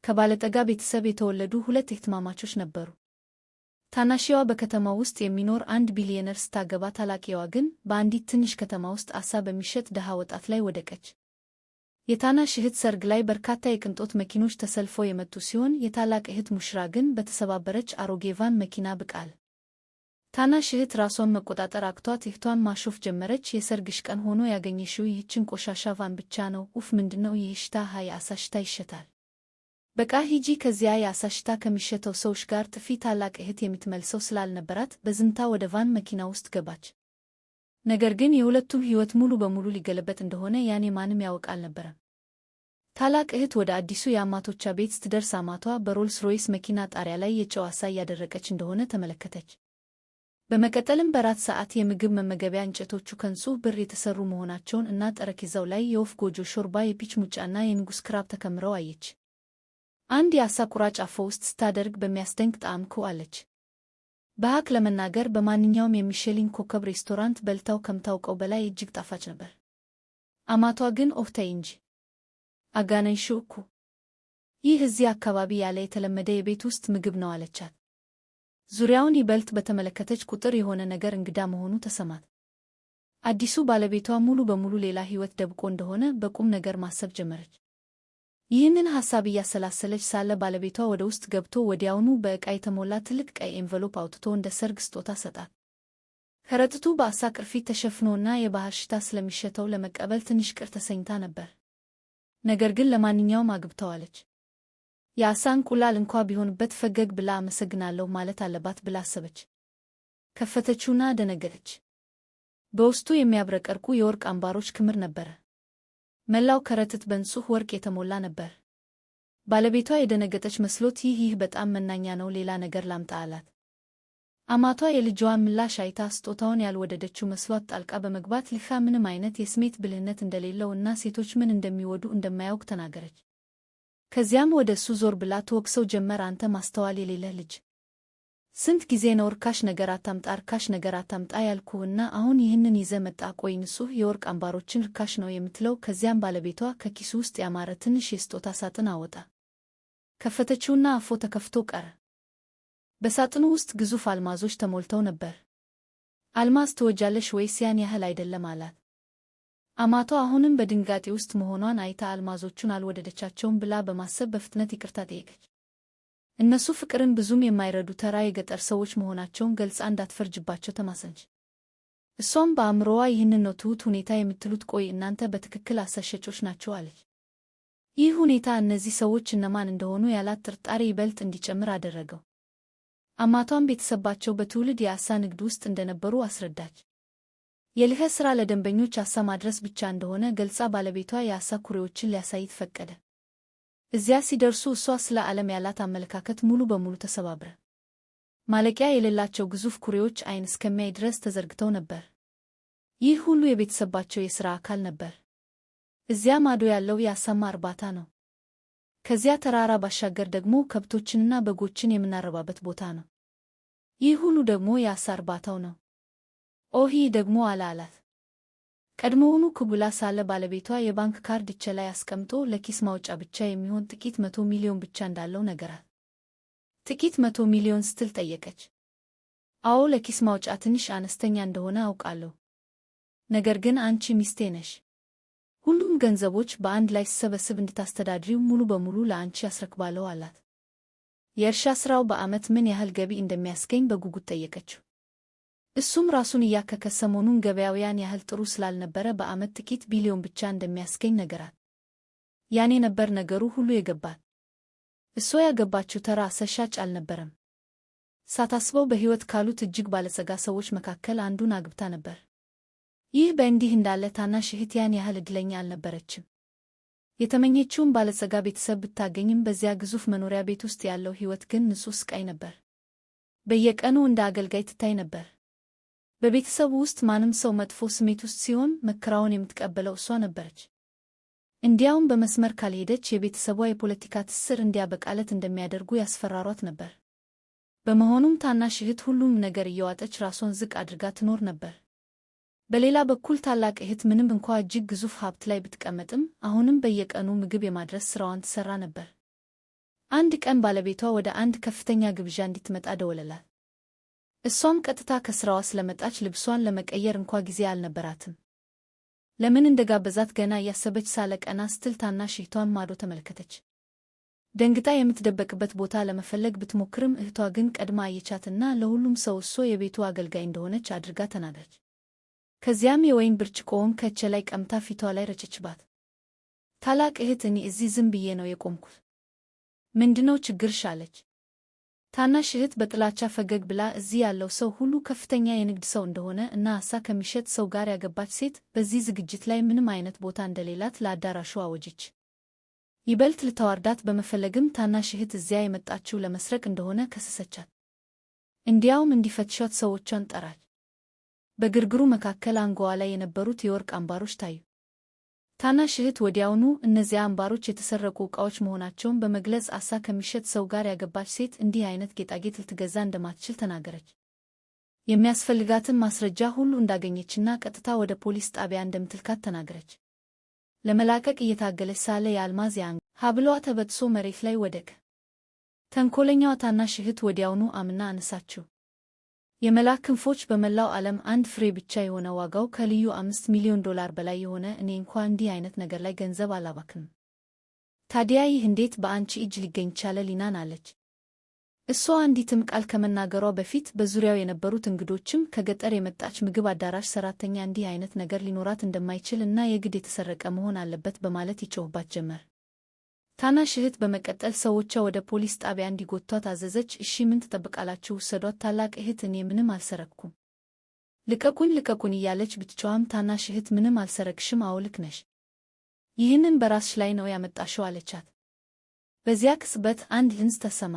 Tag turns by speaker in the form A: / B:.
A: ከባለጠጋ ቤተሰብ የተወለዱ ሁለት እህትማማቾች ነበሩ። ታናሽዋ በከተማው ውስጥ የሚኖር አንድ ቢሊዮነር ስታገባ፣ ታላቅየዋ ግን በአንዲት ትንሽ ከተማ ውስጥ ዓሣ በሚሸጥ ድሃ ወጣት ላይ ወደቀች። የታናሽ እህት ሰርግ ላይ በርካታ የቅንጦት መኪኖች ተሰልፈው የመጡ ሲሆን፣ የታላቅ እህት ሙሽራ ግን በተሰባበረች አሮጌ ቫን መኪና ብቅ አለ። ታናሽ እህት ራሷን መቆጣጠር አቅቷት እህቷን ማሾፍ ጀመረች። የሰርግሽ ቀን ሆኖ ያገኘሽው ይህችን ቆሻሻ ቫን ብቻ ነው? ኡፍ! ምንድነው ይህ ሽታ? የዓሣ ሽታ ይሸታል። በቃ ሂጂ ከዚያ የዓሣ ሽታ ከሚሸተው ሰዎች ጋር ጥፊ። ታላቅ እህት የምትመልሰው ስላልነበራት በዝምታ ወደ ቫን መኪና ውስጥ ገባች። ነገር ግን የሁለቱም ሕይወት ሙሉ በሙሉ ሊገለበጥ እንደሆነ ያኔ ማንም ያውቅ አልነበረም። ታላቅ እህት ወደ አዲሱ የአማቶቿ ቤት ስትደርስ አማቷ በሮልስ ሮይስ መኪና ጣሪያ ላይ የጨው ዓሣ እያደረቀች እንደሆነ ተመለከተች። በመቀጠልም በራት ሰዓት የምግብ መመገቢያ እንጨቶቹ ከንጹህ ብር የተሰሩ መሆናቸውን እና ጠረጴዛው ላይ የወፍ ጎጆ ሾርባ፣ የፒች ሙጫና የንጉሥ ክራብ ተከምረው አየች። አንድ የዓሣ ቁራጭ አፏ ውስጥ ስታደርግ በሚያስደንቅ ጣዕም ኩ አለች። በሐቅ ለመናገር በማንኛውም የሚሼሊን ኮከብ ሬስቶራንት በልታው ከምታውቀው በላይ እጅግ ጣፋጭ ነበር። አማቷ ግን ኦፍ ተይ እንጂ አጋነንሽው እኮ፣ ይህ እዚህ አካባቢ ያለ የተለመደ የቤት ውስጥ ምግብ ነው አለቻት። ዙሪያውን ይበልጥ በተመለከተች ቁጥር የሆነ ነገር እንግዳ መሆኑ ተሰማት። አዲሱ ባለቤቷ ሙሉ በሙሉ ሌላ ሕይወት ደብቆ እንደሆነ በቁም ነገር ማሰብ ጀመረች። ይህንን ሐሳብ እያሰላሰለች ሳለ ባለቤቷ ወደ ውስጥ ገብቶ ወዲያውኑ በዕቃ የተሞላ ትልቅ ቀይ ኤንቨሎፕ አውጥቶ እንደ ሰርግ ስጦታ ሰጣት። ከረጢቱ በዓሣ ቅርፊት ተሸፍኖና የባህር ሽታ ስለሚሸተው ለመቀበል ትንሽ ቅር ተሰኝታ ነበር። ነገር ግን ለማንኛውም አግብተዋለች። የዓሣ እንቁላል እንኳ ቢሆንበት ፈገግ ብላ አመሰግናለሁ ማለት አለባት ብላ አሰበች። ከፈተችውና ደነገጠች። በውስጡ የሚያብረቀርቁ የወርቅ አምባሮች ክምር ነበረ። መላው ከረጢት በንጹሕ ወርቅ የተሞላ ነበር። ባለቤቷ የደነገጠች መስሎት ይህ በጣም መናኛ ነው፣ ሌላ ነገር ላምጣ አላት። አማቷ የልጇን ምላሽ አይታ ስጦታውን ያልወደደችው መስሏት ጣልቃ በመግባት ልካ ምንም አይነት የስሜት ብልህነት እንደሌለው እና ሴቶች ምን እንደሚወዱ እንደማያውቅ ተናገረች። ከዚያም ወደ እሱ ዞር ብላ ትወቅሰው ጀመር። አንተ ማስተዋል የሌለህ ልጅ፣ ስንት ጊዜ ነው ርካሽ ነገር አታምጣ ያልኩህና አሁን ይህንን ይዘህ መጣ? ቆይ ንጹሕ የወርቅ አምባሮችን ርካሽ ነው የምትለው? ከዚያም ባለቤቷ ከኪሱ ውስጥ ያማረ ትንሽ የስጦታ ሳጥን አወጣ። ከፈተችውና አፎ ተከፍቶ ቀረ። በሳጥኑ ውስጥ ግዙፍ አልማዞች ተሞልተው ነበር። አልማዝ ትወጃለሽ ወይስ? ያን ያህል አይደለም አላት። አማቷ አሁንም በድንጋጤ ውስጥ መሆኗን አይታ አልማዞቹን አልወደደቻቸውም ብላ በማሰብ በፍጥነት ይቅርታ ጠየቀች። እነሱ ፍቅርን ብዙም የማይረዱ ተራ የገጠር ሰዎች መሆናቸውን ገልጻ እንዳትፈርጅባቸው ተማሰነች። እሷም በአእምሮዋ ይህንን ነው ትሁት ሁኔታ የምትሉት? ቆይ እናንተ በትክክል ዓሣ ሻጮች ናችሁ አለች። ይህ ሁኔታ እነዚህ ሰዎች እነማን እንደሆኑ ያላት ጥርጣሬ ይበልጥ እንዲጨምር አደረገው። አማቷም ቤተሰባቸው በትውልድ የዓሣ ንግድ ውስጥ እንደነበሩ አስረዳች። የልህ ሥራ ለደንበኞች ዓሣ ማድረስ ብቻ እንደሆነ ገልጻ ባለቤቷ የዓሣ ኩሬዎችን ሊያሳይት ፈቀደ። እዚያ ሲደርሱ እሷ ስለ ዓለም ያላት አመለካከት ሙሉ በሙሉ ተሰባበረ። ማለቂያ የሌላቸው ግዙፍ ኩሬዎች ዓይን እስከሚያይ ድረስ ተዘርግተው ነበር። ይህ ሁሉ የቤተሰባቸው የሥራ አካል ነበር። እዚያ ማዶ ያለው የዓሣማ እርባታ ነው። ከዚያ ተራራ ባሻገር ደግሞ ከብቶችንና በጎችን የምናረባበት ቦታ ነው። ይህ ሁሉ ደግሞ የዓሣ እርባታው ነው። ኦሂ ደግሞ አላት። ቀድሞውኑ ክቡላ ሳለ ባለቤቷ የባንክ ካርድ እጄ ላይ አስቀምጦ ለኪስ ማውጫ ብቻ የሚሆን ጥቂት 100 ሚሊዮን ብቻ እንዳለው ነገራት። ጥቂት 100 ሚሊዮን ስትል ጠየቀች። አዎ ለኪስ ማውጫ ትንሽ አነስተኛ እንደሆነ አውቃለሁ። ነገር ግን አንቺ ሚስቴ ነሽ። ሁሉም ገንዘቦች በአንድ ላይ ሲሰበስብ እንድታስተዳድሪው ሙሉ በሙሉ ለአንቺ አስረክባለሁ አላት። የእርሻ ሥራው በዓመት ምን ያህል ገቢ እንደሚያስገኝ በጉጉት ጠየቀችው። እሱም ራሱን እያከከ ሰሞኑን ገበያው ያን ያህል ጥሩ ስላልነበረ በዓመት ጥቂት ቢሊዮን ብቻ እንደሚያስገኝ ነገራት። ያኔ ነበር ነገሩ ሁሉ የገባት። እሷ ያገባችው ተራ ዓሣ ሻጭ አልነበረም። ሳታስበው በሕይወት ካሉት እጅግ ባለጸጋ ሰዎች መካከል አንዱን አግብታ ነበር። ይህ በእንዲህ እንዳለ ታናሽ እህት ያን ያህል ዕድለኛ አልነበረችም። የተመኘችውን ባለጸጋ ቤተሰብ ብታገኝም በዚያ ግዙፍ መኖሪያ ቤት ውስጥ ያለው ሕይወት ግን ንጹሕ ስቃይ ነበር። በየቀኑ እንደ አገልጋይ ትታይ ነበር። በቤተሰቡ ውስጥ ማንም ሰው መጥፎ ስሜት ውስጥ ሲሆን መከራውን የምትቀበለው እሷ ነበረች። እንዲያውም በመስመር ካልሄደች የቤተሰቧ የፖለቲካ ትስስር እንዲያበቃለት እንደሚያደርጉ ያስፈራሯት ነበር። በመሆኑም ታናሽ እህት ሁሉም ነገር እየዋጠች ራሷን ዝቅ አድርጋ ትኖር ነበር። በሌላ በኩል ታላቅ እህት ምንም እንኳ እጅግ ግዙፍ ሀብት ላይ ብትቀመጥም አሁንም በየቀኑ ምግብ የማድረስ ሥራዋን ትሠራ ነበር። አንድ ቀን ባለቤቷ ወደ አንድ ከፍተኛ ግብዣ እንድትመጣ ደወለላት። እሷም ቀጥታ ከስራዋ ስለመጣች ልብሷን ለመቀየር እንኳ ጊዜ አልነበራትም። ለምን እንደጋበዛት ገና እያሰበች ሳለ ቀና ስትል ታናሽ እህቷን ማዶ ተመለከተች። ደንግጣ የምትደበቅበት ቦታ ለመፈለግ ብትሞክርም እህቷ ግን ቀድማ አየቻትና ለሁሉም ሰው እሷ የቤቱ አገልጋይ እንደሆነች አድርጋ ተናገረች። ከዚያም የወይን ብርጭቆውን ከእጇ ላይ ቀምታ ፊቷ ላይ ረጨችባት። ታላቅ እህት እኔ እዚህ ዝም ብዬ ነው የቆምኩት፣ ምንድነው ችግርሽ አለች። ታናሽ እህት በጥላቻ ፈገግ ብላ እዚህ ያለው ሰው ሁሉ ከፍተኛ የንግድ ሰው እንደሆነ እና አሳ ከሚሸጥ ሰው ጋር ያገባች ሴት በዚህ ዝግጅት ላይ ምንም አይነት ቦታ እንደሌላት ለአዳራሹ አወጀች። ይበልጥ ልታዋርዳት በመፈለግም ታናሽ እህት እዚያ የመጣችው ለመስረቅ እንደሆነ ከሰሰቻት። እንዲያውም እንዲፈትሿት ሰዎቿን ጠራች። በግርግሩ መካከል አንጓዋ ላይ የነበሩት የወርቅ አምባሮች ታዩ። ታናሽ እህት ወዲያውኑ እነዚያ አምባሮች የተሰረቁ ዕቃዎች መሆናቸውን በመግለጽ አሳ ከሚሸጥ ሰው ጋር ያገባች ሴት እንዲህ አይነት ጌጣጌጥ ልትገዛ እንደማትችል ተናገረች። የሚያስፈልጋትን ማስረጃ ሁሉ እንዳገኘችና ቀጥታ ወደ ፖሊስ ጣቢያ እንደምትልካት ተናገረች። ለመላቀቅ እየታገለች ሳለ የአልማዝ ሐብሏ ተበጥሶ መሬት ላይ ወደቀ። ተንኮለኛዋ ታናሽ እህት ወዲያውኑ አምና አነሳችው። የመላክ ክንፎች በመላው ዓለም አንድ ፍሬ ብቻ የሆነ ዋጋው ከልዩ $5 ሚሊዮን በላይ የሆነ እኔ እንኳ እንዲህ አይነት ነገር ላይ ገንዘብ አላባክንም። ታዲያ ይህ እንዴት በአንቺ እጅ ሊገኝ ቻለ ሊናን አለች። እሷ አንዲትም ቃል ከመናገሯ በፊት በዙሪያው የነበሩት እንግዶችም ከገጠር የመጣች ምግብ አዳራሽ ሰራተኛ እንዲህ አይነት ነገር ሊኖራት እንደማይችል እና የግድ የተሰረቀ መሆን አለበት በማለት ይጮህባት ጀመር። ታናሽ እህት በመቀጠል ሰዎቿ ወደ ፖሊስ ጣቢያ እንዲጎቷት አዘዘች። እሺ ምን ትጠብቃላችሁ? ውሰዷት። ታላቅ እህት እኔ ምንም አልሰረቅኩም፣ ልቀቁኝ ልቀቁኝ እያለች ብትጮኻም ታናሽ እህት ምንም አልሰረቅሽም፣ አዎ ልክ ነሽ፣ ይህንን በራስሽ ላይ ነው ያመጣሽው አለቻት። በዚያ ቅጽበት አንድ ድምፅ ተሰማ።